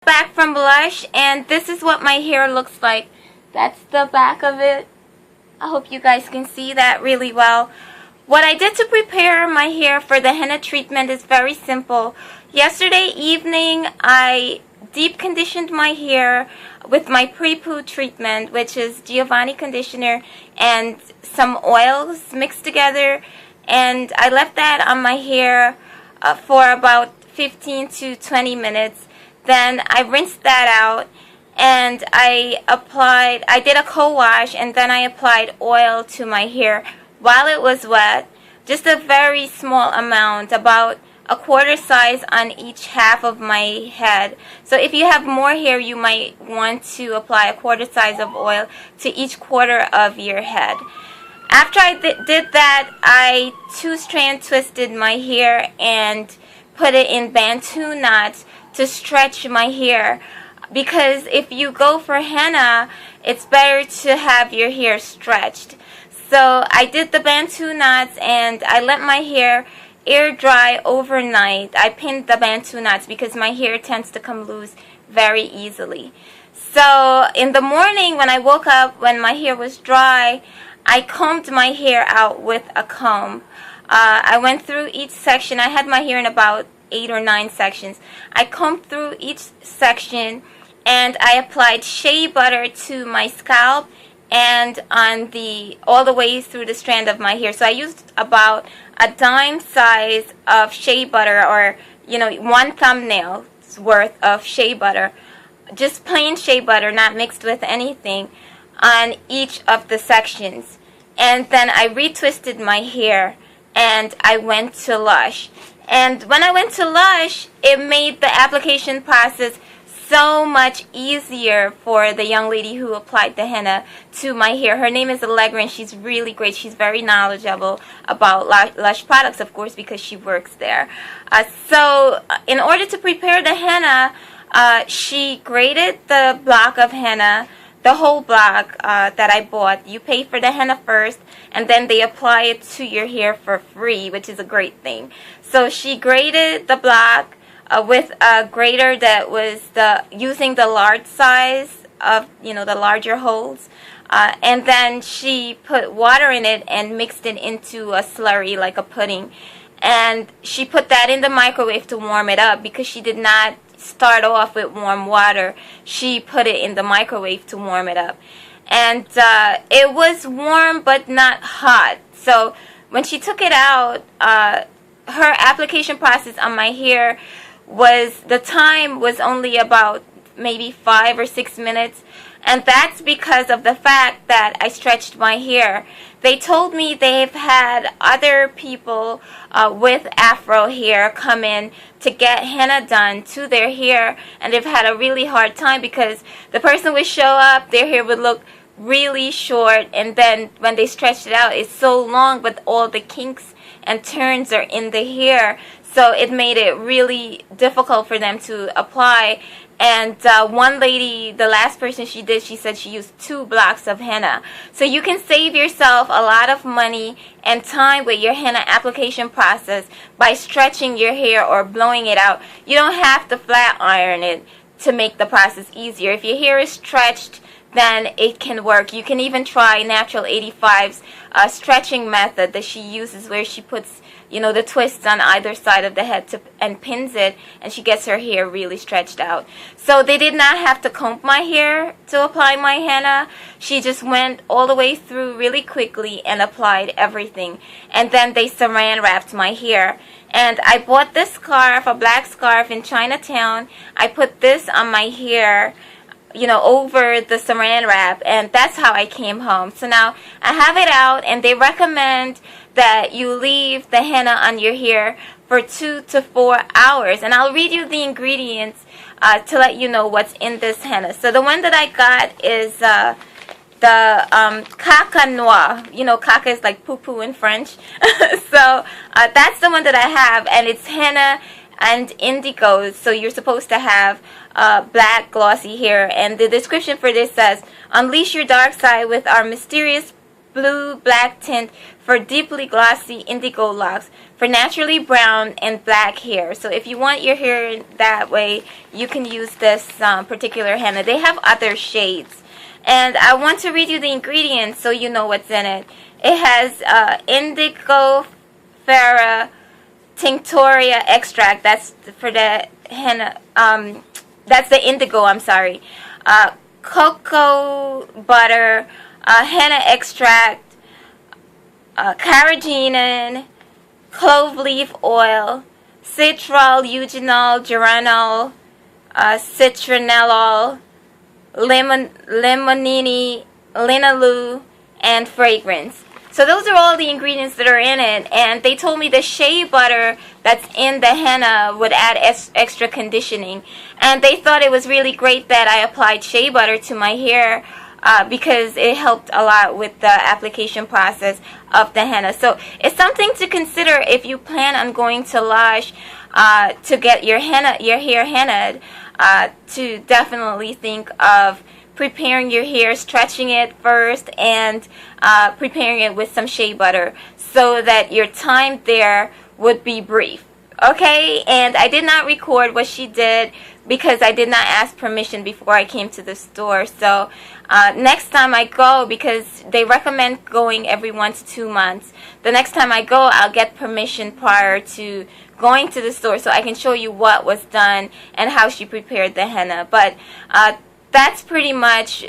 Back from Lush, and this is what my hair looks like. That's the back of it. I hope you guys can see that really well. What I did to prepare my hair for the henna treatment is very simple. Yesterday evening I deep conditioned my hair with my Prepoo treatment, which is Giovanni conditioner and some oils mixed together, and I left that on my hair for about 15 to 20 minutes. Then I rinsed that out and I did a co-wash, and then I applied oil to my hair while it was wet. Just a very small amount, about a quarter size on each half of my head. So if you have more hair, you might want to apply a quarter size of oil to each quarter of your head. After I did that, I two-strand twisted my hair and put it in Bantu knots to stretch my hair, because if you go for henna, it's better to have your hair stretched. So I did the Bantu knots and I let my hair air dry overnight. I pinned the Bantu knots because my hair tends to come loose very easily. So in the morning when I woke up, when my hair was dry, I combed my hair out with a comb. I went through each section. I had my hair in about 8 or 9 sections. I combed through each section and I applied shea butter to my scalp and on all the way through the strand of my hair. So I used about a dime size of shea butter, or one thumbnail's worth of shea butter, just plain shea butter, not mixed with anything, on each of the sections. And then I retwisted my hair and I went to Lush. And when I went to Lush, it made the application process so much easier for the young lady who applied the henna to my hair. Her name is Allegra and she's really great. She's very knowledgeable about Lush products, of course, because she works there. So in order to prepare the henna, she grated the block of henna, the whole block that I bought. You pay for the henna first, and then they apply it to your hair for free, which is a great thing. So she grated the block with a grater that was using the large size of, the larger holes. And then she put water in it and mixed it into a slurry, like a pudding. And she put that in the microwave to warm it up, because she did not start off with warm water. She put it in the microwave to warm it up. And it was warm but not hot. So when she took it out, her application process on my hair the time was only about maybe 5 or 6 minutes. And that's because of the fact that I stretched my hair. They told me they've had other people with afro hair come in to get henna done to their hair, and they've had a really hard time because the person would show up, their hair would look really short, and then when they stretched it out, it's so long, but all the kinks and turns are in the hair, so it made it really difficult for them to apply. And one lady, the last person she did, she said she used 2 blocks of henna. So you can save yourself a lot of money and time with your henna application process by stretching your hair or blowing it out. You don't have to flat iron it to make the process easier. If your hair is stretched, then it can work. You can even try Natural 85's stretching method that she uses, where she puts the twists on either side of the head and pins it, and she gets her hair really stretched out. So they did not have to comb my hair to apply my henna. She just went all the way through really quickly and applied everything. And then they saran wrapped my hair. And I bought this scarf, a black scarf in Chinatown. I put this on my hair, over the saran wrap, and that's how I came home. So now I have it out, and they recommend that you leave the henna on your hair for 2 to 4 hours. And I'll read you the ingredients to let you know what's in this henna. So the one that I got is the caca noir. Caca is like poo-poo in French. So that's the one that I have, and it's henna and indigos, so you're supposed to have black glossy hair. And the description for this says, unleash your dark side with our mysterious blue black tint for deeply glossy indigo locks for naturally brown and black hair. So if you want your hair that way, you can use this particular henna. They have other shades. And I want to read you the ingredients so you know what's in it. It has indigo ferra tinctoria extract. That's for the henna. That's the indigo, I'm sorry. Cocoa butter, henna extract, carrageenan, clove leaf oil, citral, eugenol, geranol, citronellol, limonene, linalool, and fragrance. So those are all the ingredients that are in it, and they told me the shea butter that's in the henna would add extra conditioning, and they thought it was really great that I applied shea butter to my hair because it helped a lot with the application process of the henna. So it's something to consider if you plan on going to Lush to get your hair hennaed, to definitely think of preparing your hair, stretching it first, and preparing it with some shea butter so that your time there would be brief. Okay, and I did not record what she did because I did not ask permission before I came to the store. So next time I go, because they recommend going every 1 to 2 months, the next time I go, I'll get permission prior to going to the store so I can show you what was done and how she prepared the henna. But that's pretty much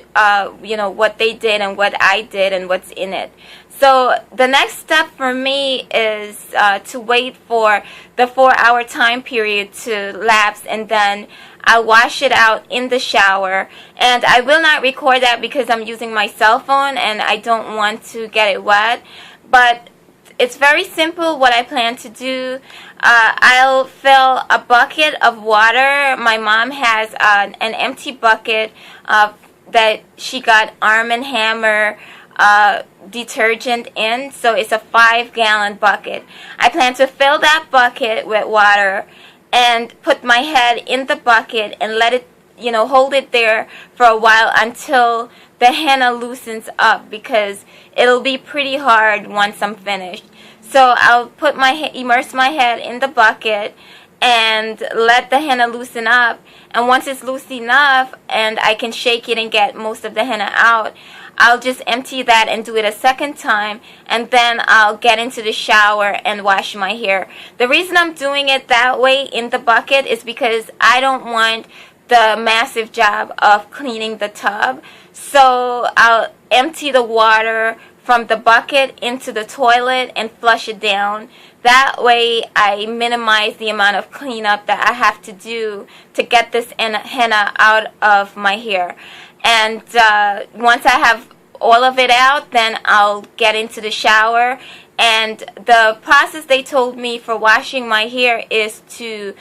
you know, what they did and what I did and what's in it. So the next step for me is to wait for the 4-hour time period to lapse, and then I'll wash it out in the shower. And I will not record that because I'm using my cell phone and I don't want to get it wet. But it's very simple what I plan to do. I'll fill a bucket of water. My mom has an empty bucket that she got Arm & Hammer detergent in, so it's a 5-gallon bucket. I plan to fill that bucket with water and put my head in the bucket and let it, you know, hold it there for a while until the henna loosens up, because it'll be pretty hard once I'm finished. So I'll put immerse my head in the bucket and let the henna loosen up, and once it's loose enough and I can shake it and get most of the henna out, I'll just empty that and do it a second time, and then I'll get into the shower and wash my hair. The reason I'm doing it that way in the bucket is because I don't want the massive job of cleaning the tub. So I'll empty the water from the bucket into the toilet and flush it down. That way I minimize the amount of cleanup that I have to do to get this henna out of my hair. And once I have all of it out, then I'll get into the shower. And the process they told me for washing my hair is to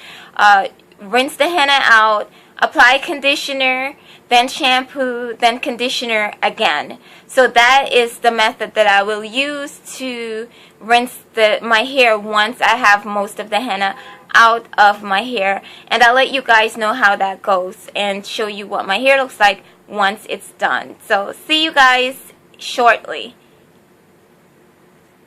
rinse the henna out, apply conditioner, then shampoo, then conditioner again. So that is the method that I will use to rinse my hair once I have most of the henna out of my hair. And I'll let you guys know how that goes and show you what my hair looks like once it's done. So see you guys shortly.